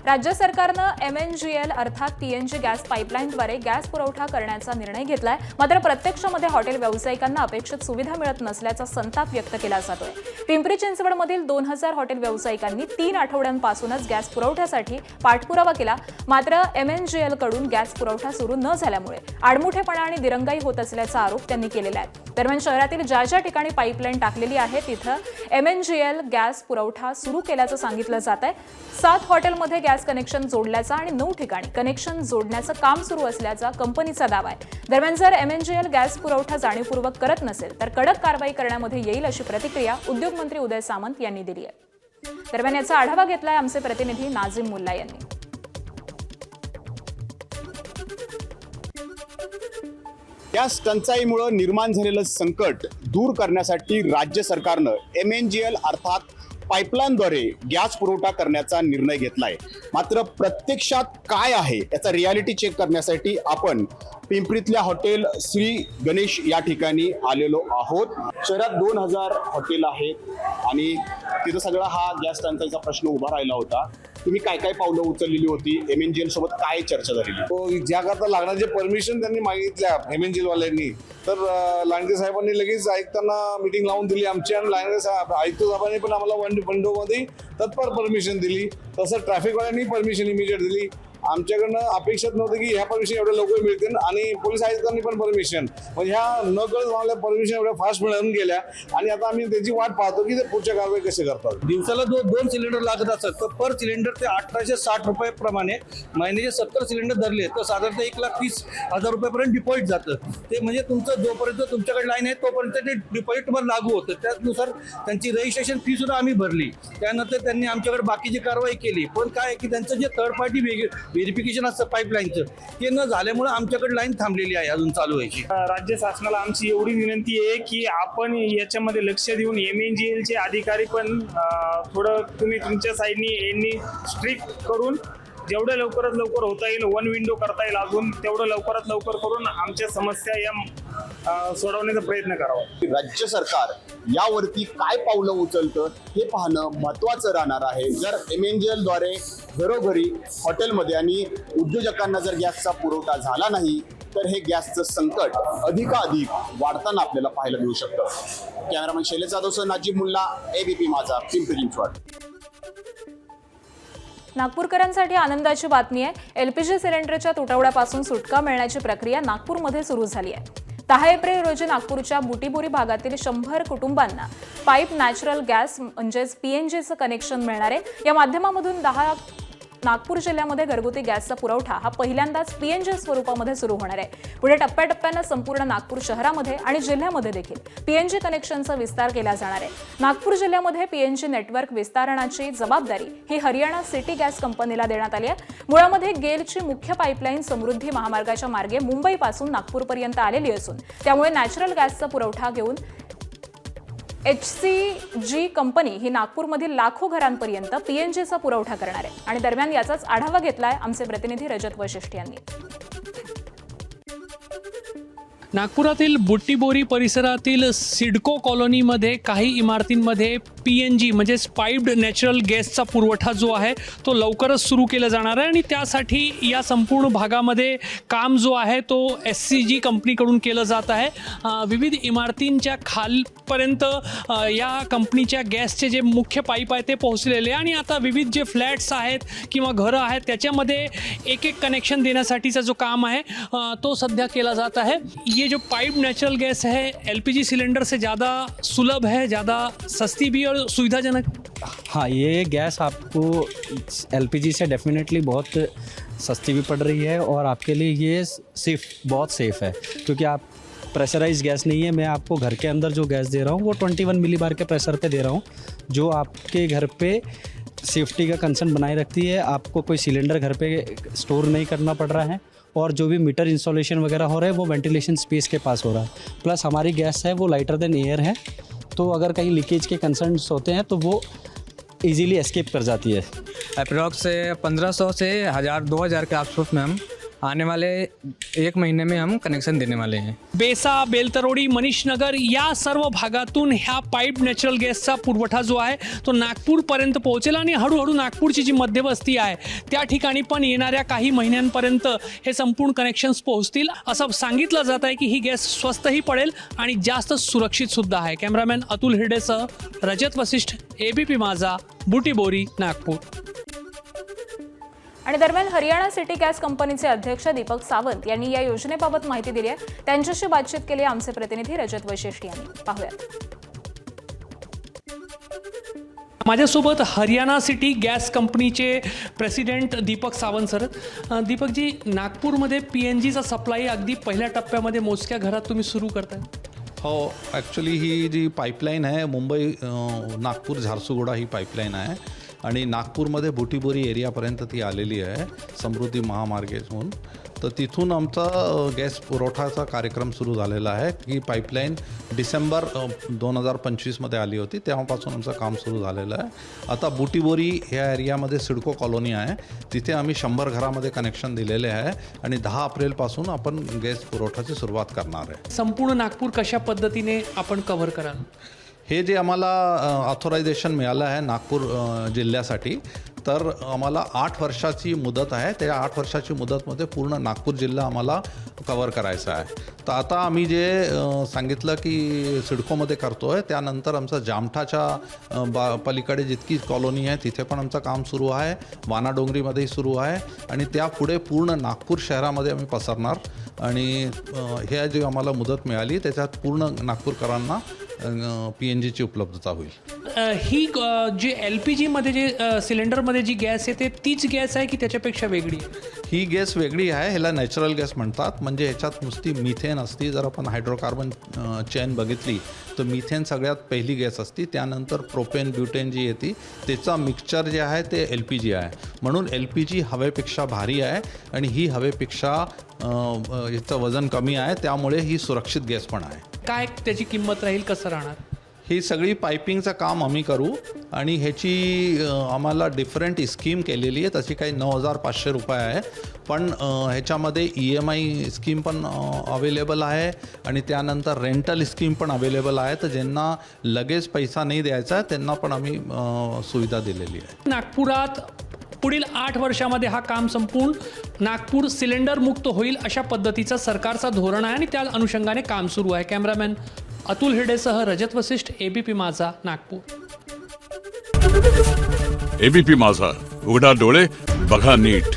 राज्य सरकारनं MNGL अर्थात PNG गॅस पाईपलाईनद्वारे गॅस पुरवठा करण्याचा निर्णय घेतलाय। मात्र प्रत्यक्षामध्ये हॉटेल व्यावसायिकांना अपेक्षित सुविधा मिळत नसल्याचा संताप व्यक्त केला जातोय। पिंपरी चिंचवडमधील 2000 हॉटेल व्यावसायिकांनी 3 आठवड्यांपासूनच गॅस पुरवठ्यासाठी पाठपुरावा केला। मात्र MNGL कडून गॅस पुरवठा सुरू न झाल्यामुळे आडमुठेपणा आणि दिरंगाई होत असल्याचा आरोप त्यांनी केलेला आहे। दरम्यान शहरातील ज्या ठिकाणी पाईपलाईन टाकलेली आहे तिथं MNGL गॅस पुरवठा सुरू केल्याचं सांगितलं जात आहे। 7 हॉटेलमध्ये गॅस कनेक्शन जोडल्याचा आणि 9 ठिकाणी कनेक्शन जोडण्याचं काम सुरू असल्याचा कंपनीचा दावा आहे। दरम्यान जर MNGL गॅस पुरवठा जाणीवपूर्वक करत नसेल तर कडक कारवाई करण्यामध्ये येईल अशी प्रतिक्रिया उद्योगमंत्री उदय सामंत यांनी दिली आहे। दरम्यान याचा आढावा घेतलाय आमचे प्रतिनिधी नाझिम मुल्ला यांनी। गॅस टंचाईमुळे निर्माण झालेलं संकट दूर करण्यासाठी राज्य सरकारनं MNGL अर्थात पाईपलाईनद्वारे गॅस पुरवठा करण्याचा निर्णय घेतलाय। मात्र प्रत्यक्षात काय आहे याचा रियालिटी चेक करण्यासाठी आपण पिंपरीतल्या हॉटेल श्री गणेश या ठिकाणी आलेलो आहोत। शहरात 2000 हॉटेल आहेत आणि तिथं सगळा हा गॅस टंचाईचा प्रश्न उभा राहिला होता। तुम्ही काय काय पावलं उचललेली होती, MNGL सोबत काय चर्चा झालेली? ज्याकरता लागणारे परमिशन त्यांनी मागितल्या MNGL वाल्यांनी, तर लांडगे साहेबांनी लगेच आयुक्तांना मीटिंग लावून दिली आमची, आणि लांडगे साहेब आयुक्त साहेबांनी पण आम्हाला विंडोमध्ये तत्पर परमिशन दिली। तसं ट्रॅफिकवाल्यांनी परमिशन इमिजिएट दिली। आमच्याकडनं अपेक्षित नव्हतं की ह्या परमिशन एवढ्या लवकर मिळतील, आणि पोलीस आयुक्तांनी पण परमिशन, म्हणजे ह्या न कळत आम्हाला परमिशन एवढ्या फास्ट मिळून गेल्या, आणि आता आम्ही त्याची वाट पाहतो की ते पुढच्या कारवाई कसे करतात। दिवसाला दोन सिलेंडर लागत असतात, तर पर सिलेंडर ते 1860 रुपये प्रमाणे महिन्याचे 70 सिलेंडर धरले तर साधारणतः 1,30,000 रुपयापर्यंत डिपॉझिट जातं। ते म्हणजे तुमचं जोपर्यंत तुमच्याकडे लाईन आहे तोपर्यंत ते डिपॉझिट तुम्हाला लागू होतं। त्यानुसार त्यांची रजिस्ट्रेशन फी सुद्धा आम्ही भरली। त्यानंतर त्यांनी आमच्याकडे बाकीची कारवाई केली, पण काय की त्यांचं जे थर्ड पार्टी व्हेरिफिकेशन असतं पाईपलाईनचं, ते न झाल्यामुळे आमच्याकडे लाईन थांबलेली आहे, अजून चालू व्हायची। राज्य शासनाला आमची एवढी विनंती आहे की आपण याच्यामध्ये लक्ष देऊन MNGLचे अधिकारी पण थोडं तुम्ही तुमच्या साईडनी यांनी स्ट्रिक्ट करून जेवढं लवकरात लवकर होता येईल, 1 विंडो करता येईल अजून तेवढं लवकरात लवकर करून आमच्या समस्या या सोडवण्याचा प्रयत्न करावा। राज्य सरकार यावरती काय पावलं उचलतं हे पाहणं महत्त्वाचं राहणार आहे। जर MNGL द्वारे घरोघरी हॉटेलमध्ये आणि उद्योजकांना जर गॅसचा पुरवठा झाला नाही तर हे गॅसचं संकट अधिकाधिक वाढताना आपल्याला पाहायला मिळू शकतं। कॅमेरामन शैलेश जाधवसह नाजिब मुल्ला, ABP माझा, पिंपरी चिंचवड। नागपूरकरांसाठी आनंदाची बातमी आहे। LPG सिलेंडरच्या तुटवड्यापासून सुटका मिळण्याची प्रक्रिया नागपूरमध्ये सुरू झाली आहे। 10 एप्रिल रोजी नागपूरच्या बुटीबोरी भागातील 100 कुटुंबांना पाईप नॅचरल गॅस म्हणजेच PNGचं कनेक्शन मिळणार आहे। या माध्यमामधून नागपूर जिल्ह्यामध्ये घरगुती गॅसचा पुरवठा हा पहिल्यांदाच PNG स्वरूपामध्ये सुरू होणार आहे। पुढे टप्प्याटप्प्यानं संपूर्ण नागपूर शहरामध्ये आणि जिल्ह्यामध्ये देखील PNG कनेक्शनचा विस्तार केला जाणार आहे। नागपूर जिल्ह्यामध्ये PNG नेटवर्क विस्तारणाची जबाबदारी ही हरियाणा सिटी गॅस कंपनीला देण्यात आली आहे। मुळामध्ये गेलची मुख्य पाईपलाईन समृद्धी महामार्गाच्या मार्गे मुंबईपासून नागपूरपर्यंत आलेली असून त्यामुळे नॅचरल गॅसचा पुरवठा घेऊन HCG कंपनी ही नागपूरमधील लाखो घरांपर्यंत PNGचा पुरवठा करणार आहे। आणि दरम्यान याचाच आढावा घेतलाय आमचे प्रतिनिधी रजत वशिष्ठ यांनी। नागपुरातील बुट्टीबोरी परिसरातील सिडको कॉलनीमध्ये काही इमारतींमध्ये PNG म्हणजेच पाईप्ड नॅचरल गॅसचा पुरवठा जो आहे तो लवकरच सुरू केला जाणार आहे, आणि त्यासाठी या संपूर्ण भागामध्ये काम जो आहे तो SCG कंपनीकडून केलं जात आहे। विविध इमारतींच्या खालपर्यंत या कंपनीच्या गॅसचे जे मुख्य पाईप आहे ते पोहोचलेले, आणि आता विविध जे फ्लॅट्स आहेत किंवा घरं आहेत त्याच्यामध्ये एक कनेक्शन देण्यासाठीचा जो काम आहे तो सध्या केला जात है। ये जो पाइप नेचुरल गैस है LPG सिलेंडर से ज़्यादा सुलभ है, ज़्यादा सस्ती भी और सुविधाजनक। हाँ, ये गैस आपको LPG से डेफिनेटली बहुत सस्ती भी पड़ रही है, और आपके लिए ये बहुत सेफ़ है, क्योंकि आप प्रेशराइज गैस नहीं है। मैं आपको घर के अंदर जो गैस दे रहा हूँ वो 21 मिलीबार के प्रेशर पे दे रहा हूँ, जो आपके घर पे सेफ्टी का कंसर्न बनाए रखती है। आपको कोई सिलेंडर घर पे स्टोर नहीं करना पड़ रहा है, और जो भी मीटर इंस्टॉलेशन वगैरह हो रहा है वो वेंटिलेशन स्पेस के पास हो रहा है। प्लस हमारी गैस है वो लाइटर देन एयर है, तो अगर कहीं लीकेज के कंसर्न्स होते हैं तो वो इजीली एस्केप कर जाती है। अप्रॉक्स 1500 से 1000-2000 के आसपास में हम आने वाले 1 महीने में हम कनेक्शन देने वाले हैं। बेसा, बेलतरोडी, मनीष नगर या सर्व भागातून ह्या पाईप नॅचरल गॅसचा पुरवठा जो आहे तो नागपूरपर्यंत पोहोचेल आणि हळूहळू नागपूरची जी मध्यवस्ती आहे त्या ठिकाणी पण येणाऱ्या काही महिन्यांपर्यंत हे संपूर्ण कनेक्शन्स पोहोचतील असं सांगितलं जात आहे की ही गॅस स्वस्तही पडेल आणि जास्त सुरक्षित सुद्धा आहे. कॅमेरामॅन अतुल हिरडेसह रजत वसिष्ठ, ABP माझा, बुटीबोरी, नागपूर. आणि दरम्यान हरियाणा सिटी गॅस कंपनीचे अध्यक्ष दीपक सावंत यांनी या योजनेबाबत माहिती दिली आहे. त्यांच्याशी बातचीत केली आमचे प्रतिनिधी रजत वैशिष्ट यांनी. पाहूयात. माझ्यासोबत हरियाणा सिटी गॅस कंपनीचे प्रेसिडेंट दीपक सावंत सर. दीपकजी, नागपूरमध्ये PNGचा सप्लाय अगदी पहिल्या टप्प्यामध्ये मोजक्या घरात तुम्ही सुरू करताय. हो, ॲक्च्युली ही जी पाईपलाईन आहे मुंबई नागपूर झारसुगुडा ही पाईपलाईन आहे आणि नागपूरमध्ये बुटीबोरी एरियापर्यंत ती आलेली आहे समृद्धी महामार्गेतून. तर तिथून आमचा गॅस पुरवठाचा कार्यक्रम सुरू झालेला आहे. ही पाईपलाईन डिसेंबर 2025मध्ये आली होती, तेव्हापासून आमचं काम सुरू झालेलं आहे. आता बुटीबोरी ह्या एरियामध्ये सिडको कॉलनी आहे, तिथे आम्ही 100 घरामध्ये कनेक्शन दिलेले आहे आणि 10 एप्रिलपासून आपण गॅस पुरवठ्याची सुरुवात करणार आहे. संपूर्ण नागपूर कशा पद्धतीने आपण कव्हर कराल? हे जे आम्हाला ऑथोरायझेशन मिळालं आहे नागपूर जिल्ह्यासाठी, तर आम्हाला 8 वर्षाची मुदत आहे. त्या 8 वर्षाची मुदतमध्ये पूर्ण नागपूर जिल्हा आम्हाला कवर करायचा आहे. तर आता आम्ही जे सांगितलं की सिडकोमध्ये करतो आहे, त्यानंतर आमचं जामठाच्या पलीकडे जितकी कॉलनी आहे तिथे पण आमचं काम सुरू आहे, वानाडोंगरीमध्येही सुरू आहे आणि त्यापुढे पूर्ण नागपूर शहरामध्ये आम्ही पसरणार. आणि हे जे आम्हाला मुदत मिळाली त्याच्यात पूर्ण नागपूरकरांना PNGची उपलब्धता होईल. ही जी LPGमध्ये जे सिलेंडरमध्ये जी गॅस येते तीच गॅस आहे की त्याच्यापेक्षा वेगळी? ही गॅस वेगळी आहे, ह्याला नॅचरल गॅस म्हणतात. म्हणजे ह्याच्यात नुसती मिथेन असती. जर आपण हायड्रोकार्बन चेन बघितली तर मिथेन सगळ्यात पहिली गॅस असती, त्यानंतर प्रोपेन ब्युटेन जी येते त्याचा मिक्सचर जे आहे ते LPG आहे. म्हणून LPG हवेपेक्षा भारी आहे आणि ही हवेपेक्षा याचं वजन कमी आहे, त्यामुळे ही सुरक्षित गॅस पण आहे. काय त्याची किंमत राहील, कसं राहणार? ही सगळी पायपिंगचं काम आम्ही करू आणि ह्याची आम्हाला डिफरंट स्कीम केलेली आहे. तशी काही 9,500 रुपये आहे, पण ह्याच्यामध्ये EMI स्कीम पण अवेलेबल आहे आणि त्यानंतर रेंटल स्कीम पण अवेलेबल आहे. तर ज्यांना लगेच पैसा नाही द्यायचा आहे त्यांना पण आम्ही सुविधा दिलेली आहे. नागपुरात पुढील 8 वर्षामध्ये हा काम संपून नागपूर सिलेंडर मुक्त होईल अशा पद्धतीचं सरकारचं धोरण आहे आणि त्या अनुषंगाने काम सुरू आहे. कॅमेरामॅन अतुल हिरडेसह रजत वसिष्ठ, ABP माझा, नागपूर. ABP माझा, उघडा डोळे बघा नीट.